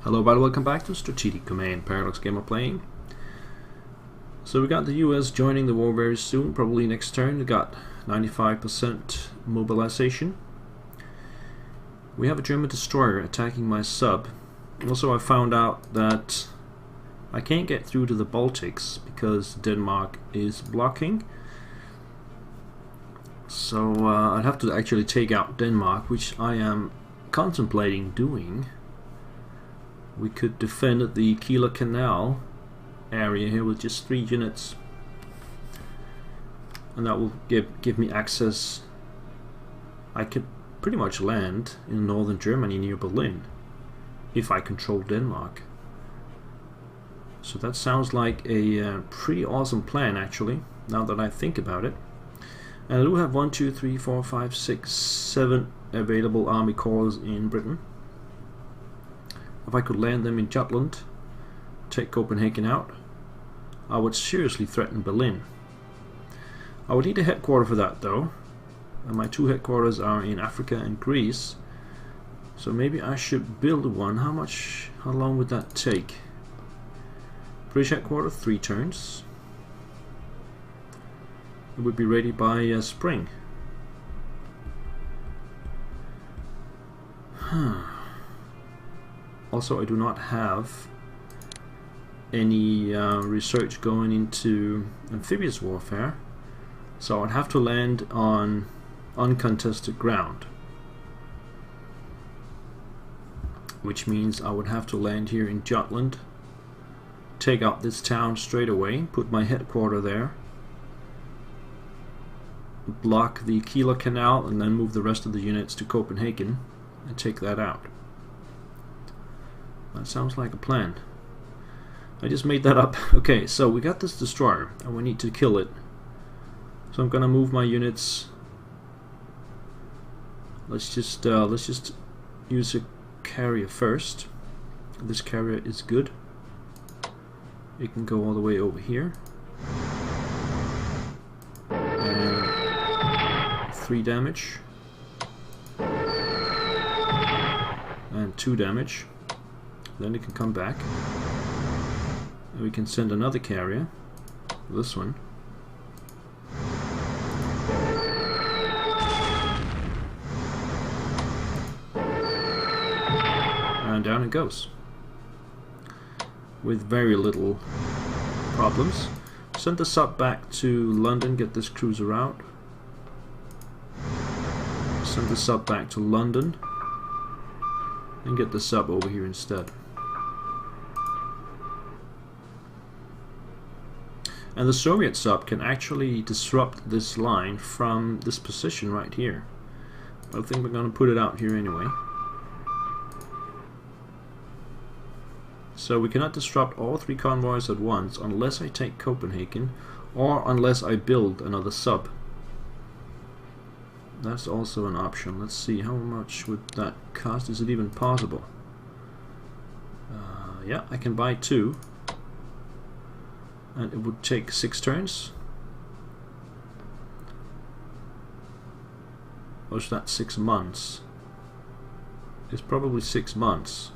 Hello everybody, welcome back to Strategic Command Paradox Gamer playing. So we got the US joining the war very soon, probably next turn. We got 95% mobilization. We have a German destroyer attacking my sub. Also I found out that I can't get through to the Baltics because Denmark is blocking. So I'd have to actually take out Denmark, which I am contemplating doing. We could defend the Kieler Canal area here with just 3 units, and that will give me access. I could pretty much land in northern Germany near Berlin if I control Denmark. So that sounds like a pretty awesome plan, actually, now that I think about it. And I do have 1, 2, 3, 4, 5, 6, 7 available army corps in Britain. If I could land them in Jutland, take Copenhagen out, I would seriously threaten Berlin. I would need a headquarter for that though, and my 2 headquarters are in Africa and Greece, so maybe I should build one. How long would that take? British headquarters, 3 turns. It would be ready by spring. Also, I do not have any research going into amphibious warfare, so I'd have to land on uncontested ground, which means I would have to land here in Jutland, take out this town straight away, put my headquarters there, block the Kieler Canal, and then move the rest of the units to Copenhagen and take that out. That sounds like a plan. I just made that up. Okay, so we got this destroyer and we need to kill it. So I'm gonna move my units. Let's just use a carrier first. This carrier is good. It can go all the way over here. And 3 damage. And 2 damage. Then it can come back. And we can send another carrier. This one. And down it goes. With very little problems. Send the sub back to London, get this cruiser out. Send the sub back to London. And get the sub over here instead. And the Soviet sub can actually disrupt this line from this position right here. I think we're going to put it out here anyway. So we cannot disrupt all 3 convoys at once unless I take Copenhagen or unless I build another sub. That's also an option. Let's see, how much would that cost? Is it even possible? Yeah, I can buy 2. And it would take 6 turns. Or is that 6 months? It's probably 6 months.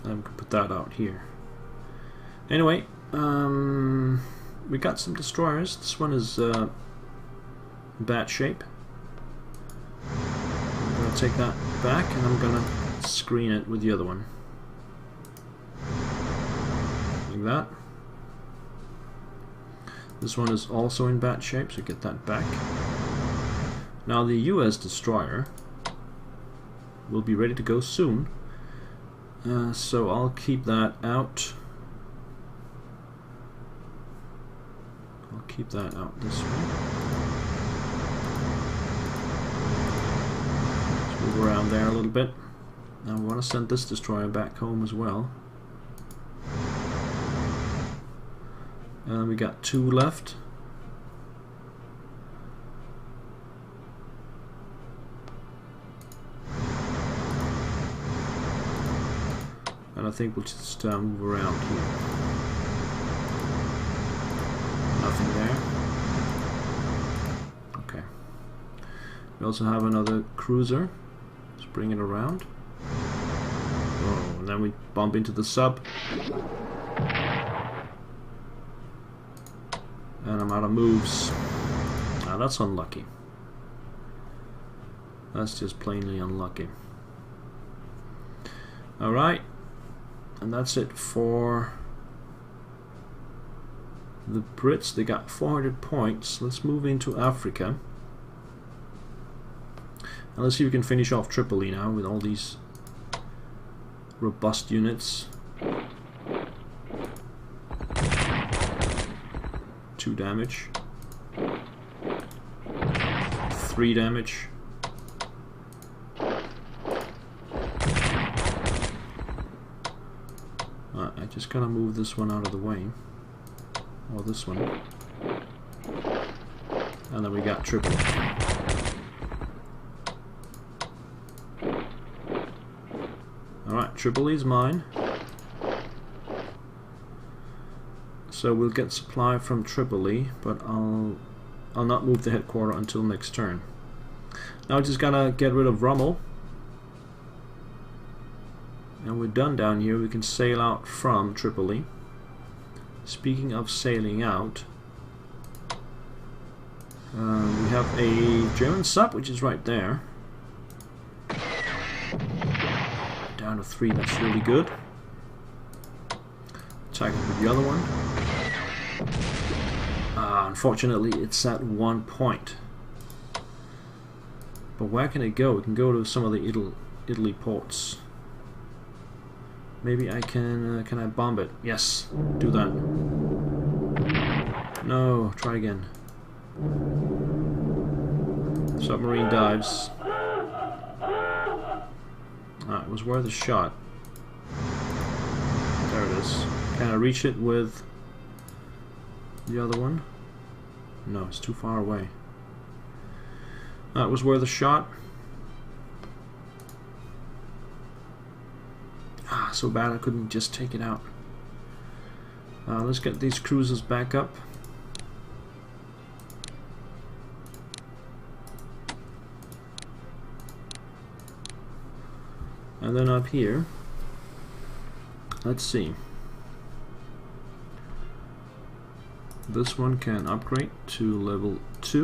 I can put that out here. Anyway, we got some destroyers. This one is in bad shape. I'm going to take that back and I'm going to screen it with the other one. Like that. This one is also in bad shape, so get that back. Now the US destroyer will be ready to go soon. So I'll keep that out. I'll keep that out this way. Let's move around there a little bit. Now we want to send this destroyer back home as well. And we got 2 left. And I think we'll just move around here. Nothing there. Okay. We also have another cruiser. Let's bring it around. Oh, and then we bump into the sub. And I'm out of moves. Ah, that's unlucky. That's just plainly unlucky. Alright. And that's it for the Brits. They got 400 points. Let's move into Africa. And let's see if we can finish off Tripoli now with all these robust units. 2 damage. 3 damage. I just gotta move this one out of the way. Or this one. And then we got Tripoli. Alright, Tripoli's mine. So we'll get supply from Tripoli, but I'll not move the headquarters until next turn. Now I just gotta get rid of Rommel. And we're done down here. We can sail out from Tripoli. Speaking of sailing out, we have a German sub, which is right there. Down to 3, that's really good. Attacking with the other one. Unfortunately, it's at 1 point. But where can it go? We can go to some of the Italy ports. Maybe I can I bomb it? Yes, do that. No, try again. Submarine dives. It was worth a shot. There it is. Can I reach it with the other one? No, it's too far away. That was worth a shot. So bad I couldn't just take it out. Let's get these cruisers back up. And then up here, let's see. This one can upgrade to level 2.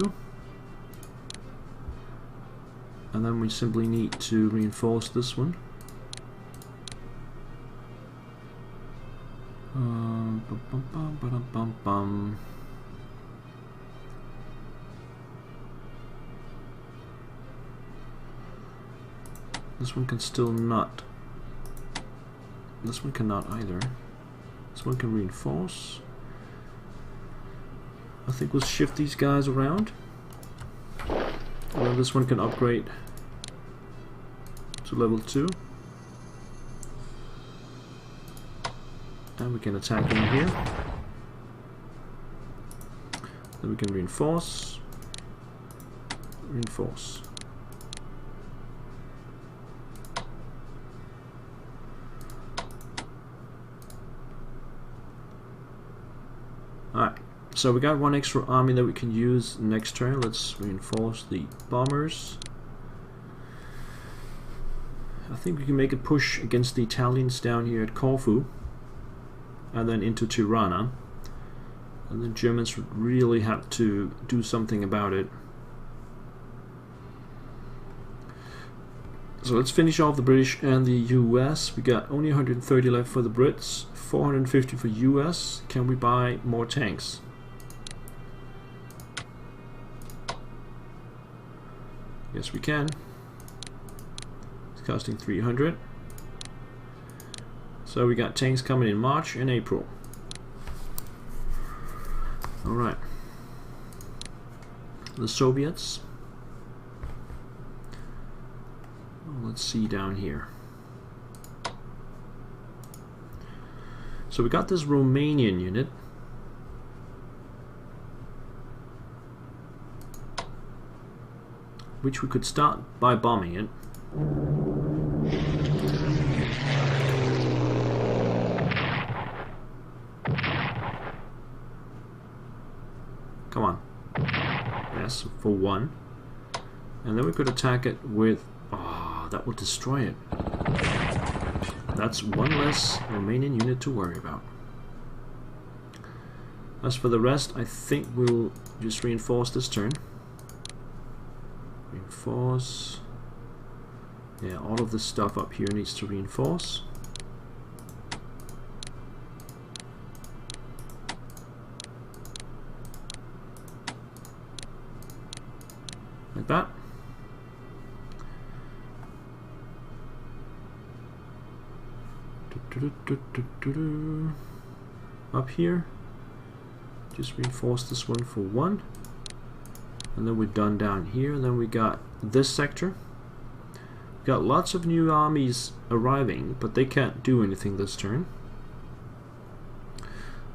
And then we simply need to reinforce this one. This one can still not. This one cannot either. This one can reinforce. I think we'll shift these guys around. And then this one can upgrade to level 2. And we can attack in here. Then we can reinforce. Reinforce. Alright, so we got 1 extra army that we can use next turn. Let's reinforce the bombers. I think we can make a push against the Italians down here at Corfu. And then into Tirana. And the Germans would really have to do something about it. So let's finish off the British and the US. We got only 130 left for the Brits, 450 for US. Can we buy more tanks? Yes, we can. It's costing 300. So we got tanks coming in March and April. Alright. The Soviets. Let's see down here. So we got this Romanian unit. Which we could start by bombing it. Come on. Yes, for 1. And then we could attack it with... Oh, Oh, that will destroy it. That's one less Romanian unit to worry about. As for the rest, I think we'll just reinforce this turn. Reinforce. Yeah, all of this stuff up here needs to reinforce. Like that. Up here, just reinforce this one for 1, and then we're done down here. And then we got this sector. We got lots of new armies arriving, but they can't do anything this turn.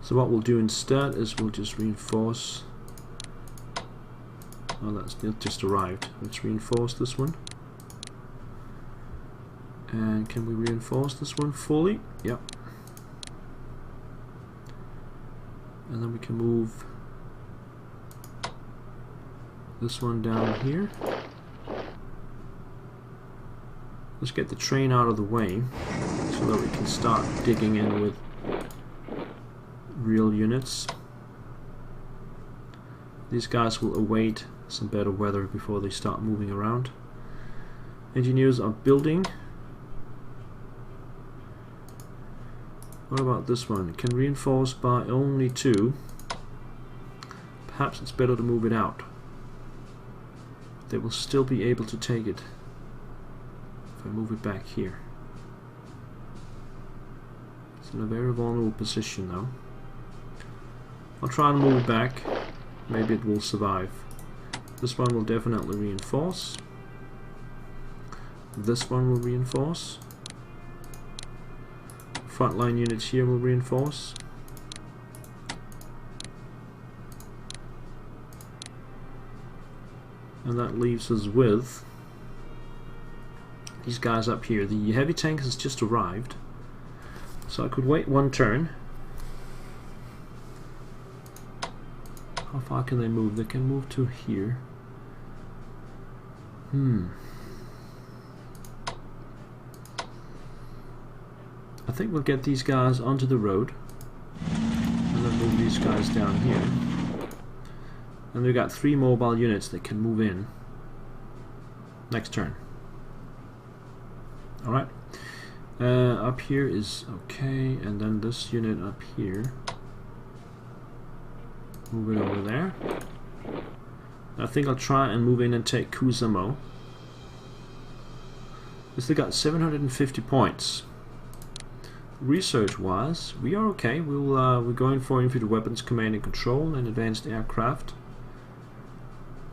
So what we'll do instead is we'll just reinforce. Oh, that's just arrived. Let's reinforce this one. And can we reinforce this one fully? Yep. And then we can move this one down here. Let's get the train out of the way so that we can start digging in with real units. These guys will await some better weather before they start moving around. Engineers are building. What about this one? It can reinforce by only 2. Perhaps it's better to move it out. They will still be able to take it if I move it back here. It's in a very vulnerable position though. I'll try and move it back. Maybe it will survive. This one will definitely reinforce. This one will reinforce. Frontline units here will reinforce. And that leaves us with these guys up here. The heavy tank has just arrived, so I could wait 1 turn. How far can they move? They can move to here. I think we'll get these guys onto the road and then move these guys down here. And we've got 3 mobile units that can move in next turn. Alright. Up here is okay, and then this unit up here. Move it over there. I think I'll try and move in and take Kuusamo. We still got 750 points. Research wise, we are okay. We're going for infantry weapons command and control and advanced aircraft.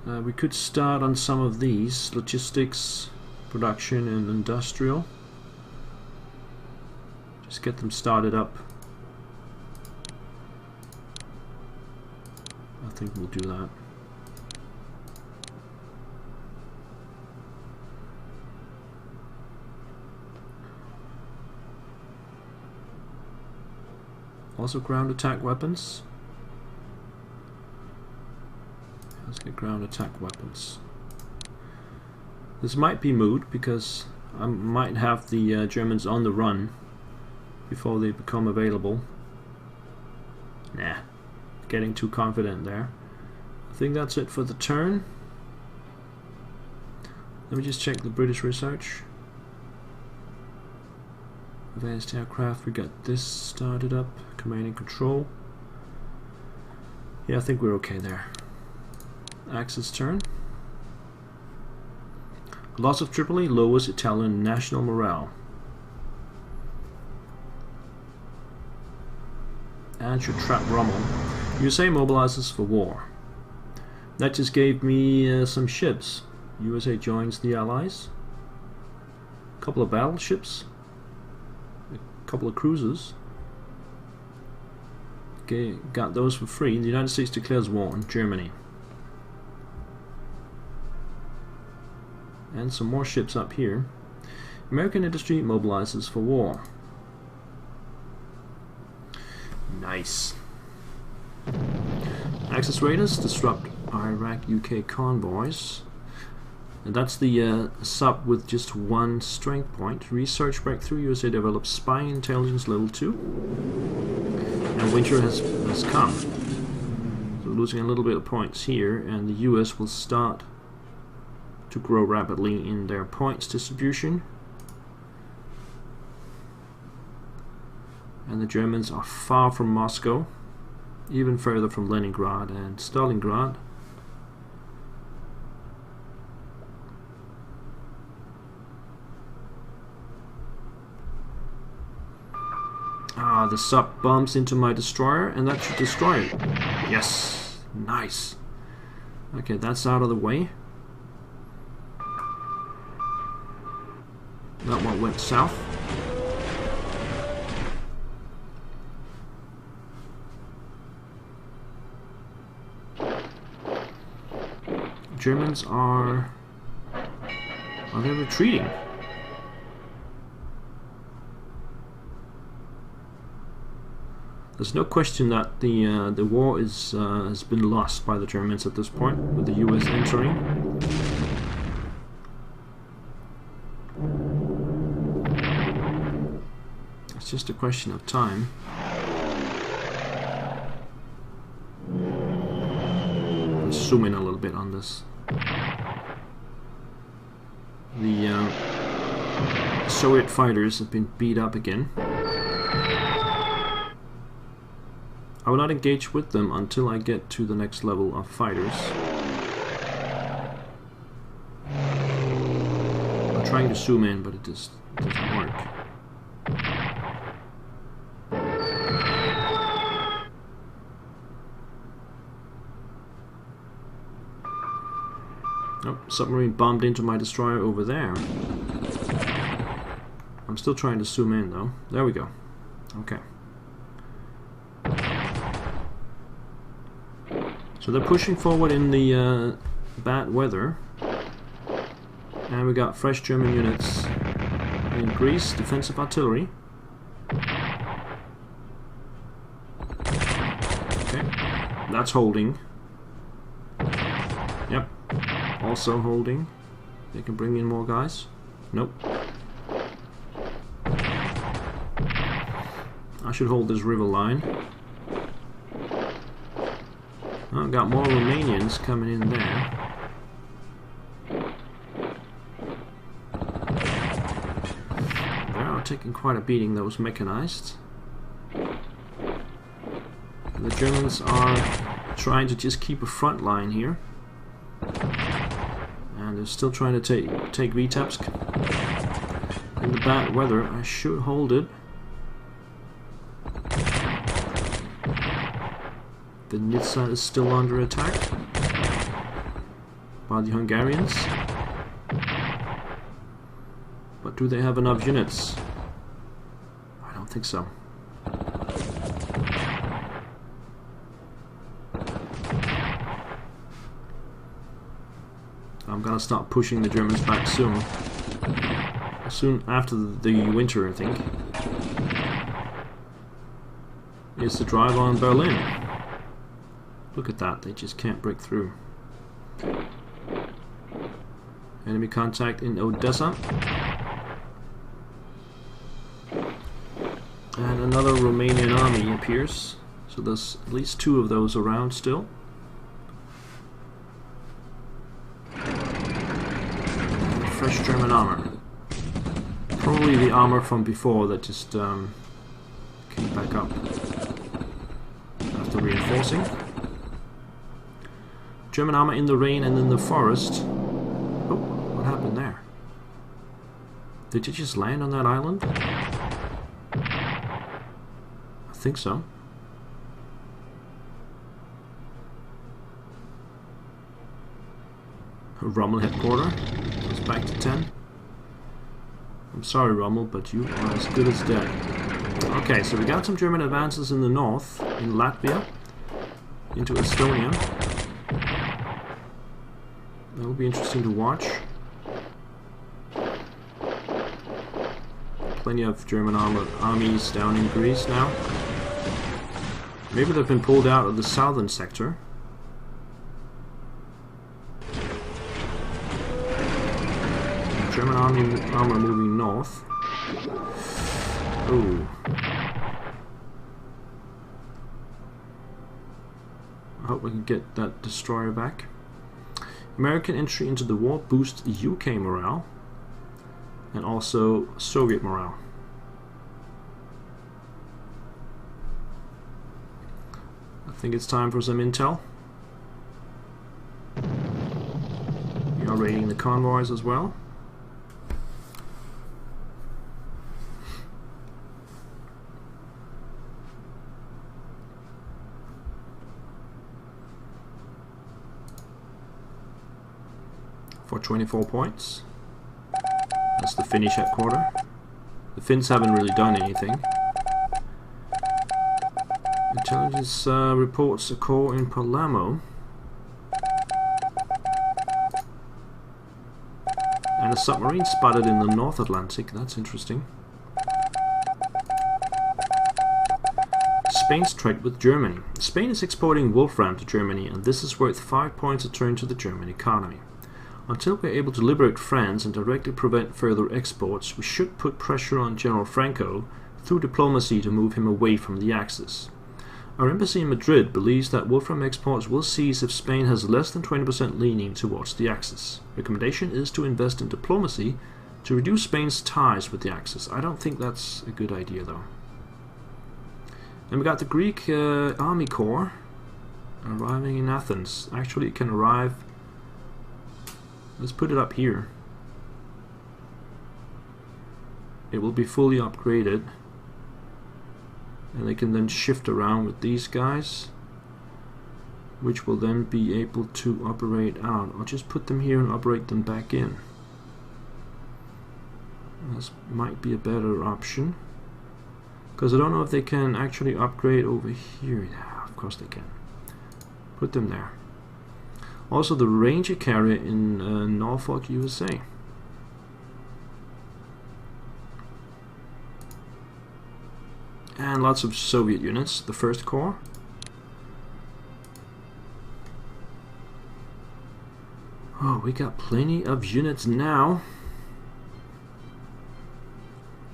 We could start on some of these: logistics, production, and industrial. Just get them started up. I think we'll do that. Also ground attack weapons. Let's get ground attack weapons. This might be moot because I might have the Germans on the run before they become available. Nah, getting too confident there. I think that's it for the turn. Let me just check the British research. Advanced aircraft, we got this started up. Command and control. Yeah, I think we're okay there. Axis turn. Loss of Tripoli lowers Italian national morale. And should trap Rommel. USA mobilizes for war. That just gave me some ships. USA joins the Allies. A couple of battleships. A couple of cruisers. Okay, got those for free. The United States declares war on Germany. And some more ships up here. American industry mobilizes for war. Nice. Axis raiders disrupt Iraq-UK convoys. That's the sub with just one strength point. Research breakthrough. USA develops spy intelligence level 2. And winter has come. So losing a little bit of points here, and the US will start to grow rapidly in their points distribution. And the Germans are far from Moscow, even further from Leningrad and Stalingrad. The sub bumps into my destroyer, and that should destroy it. Yes, nice. Okay, that's out of the way. That one went south. Germans are they retreating? There's no question that the war is has been lost by the Germans at this point, with the US entering. It's just a question of time. Let's zoom in a little bit on this. The Soviet fighters have been beat up again. I will not engage with them until I get to the next level of fighters. I'm trying to zoom in, but it just doesn't work. Oh, submarine bombed into my destroyer over there. I'm still trying to zoom in though. There we go. Okay. So they're pushing forward in the bad weather, and we got fresh German units in Greece, defensive artillery. Okay, that's holding. Yep, also holding. They can bring in more guys. Nope. I should hold this river line. Oh, got more Romanians coming in there. They are taking quite a beating, those mechanized. The Germans are trying to just keep a front line here. And they're still trying to take Vitebsk. In the bad weather, I should hold it. The Nizza is still under attack by the Hungarians. But do they have enough units? I don't think so. I'm gonna start pushing the Germans back soon. Soon after the winter, I think. Is the drive on Berlin. Look at that, they just can't break through. Enemy contact in Odessa. And another Romanian army appears. So there's at least 2 of those around still. Fresh German armor. Probably the armor from before that just came back up after reinforcing. German armor in the rain and in the forest. Oh, what happened there? Did you just land on that island? I think so. Rommel headquarters. Goes back to 10. I'm sorry, Rommel, but you are as good as dead. Okay, so we got some German advances in the north, in Latvia, into Estonia. That will be interesting to watch. Plenty of German armies down in Greece now. Maybe they've been pulled out of the southern sector. German armor moving north. Oh. I hope we can get that destroyer back. American entry into the war boosts UK morale and also Soviet morale. I think it's time for some intel. We are raiding the convoys as well. For 24 points. That's the Finnish headquarters. The Finns haven't really done anything. Intelligence reports a core in Palermo. And a submarine spotted in the North Atlantic. That's interesting. Spain's trade with Germany. Spain is exporting wolfram to Germany, and this is worth 5 points a turn to the German economy. Until we are able to liberate France and directly prevent further exports, we should put pressure on General Franco through diplomacy to move him away from the Axis. Our embassy in Madrid believes that wolfram exports will cease if Spain has less than 20% leaning towards the Axis. Recommendation is to invest in diplomacy to reduce Spain's ties with the Axis. I don't think that's a good idea though. And we got the Greek Army Corps arriving in Athens. Actually it can arrive. Let's put it up here. It will be fully upgraded. And they can then shift around with these guys, which will then be able to operate out. I'll just put them here and operate them back in. This might be a better option. Because I don't know if they can actually upgrade over here. Yeah, of course they can. Put them there. Also the Ranger carrier in Norfolk, USA. And lots of Soviet units, the First Corps. Oh, we got plenty of units now.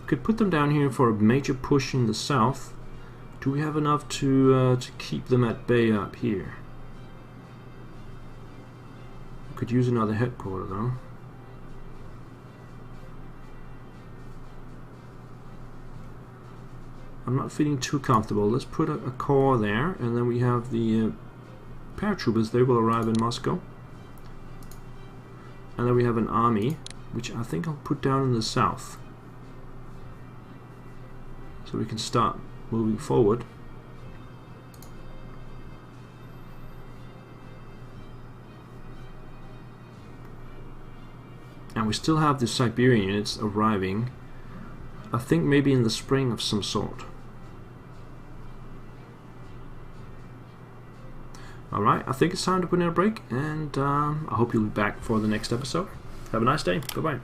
Could put them down here for a major push in the south. Do we have enough to keep them at bay up here? Could use another headquarter though. I'm not feeling too comfortable. Let's put a corps there, and then we have the paratroopers. They will arrive in Moscow, and then we have an army, which I think I'll put down in the south, so we can start moving forward. And we still have the Siberian units arriving, I think maybe in the spring of some sort. Alright, I think it's time to put in a break, and I hope you'll be back for the next episode. Have a nice day. Bye-bye.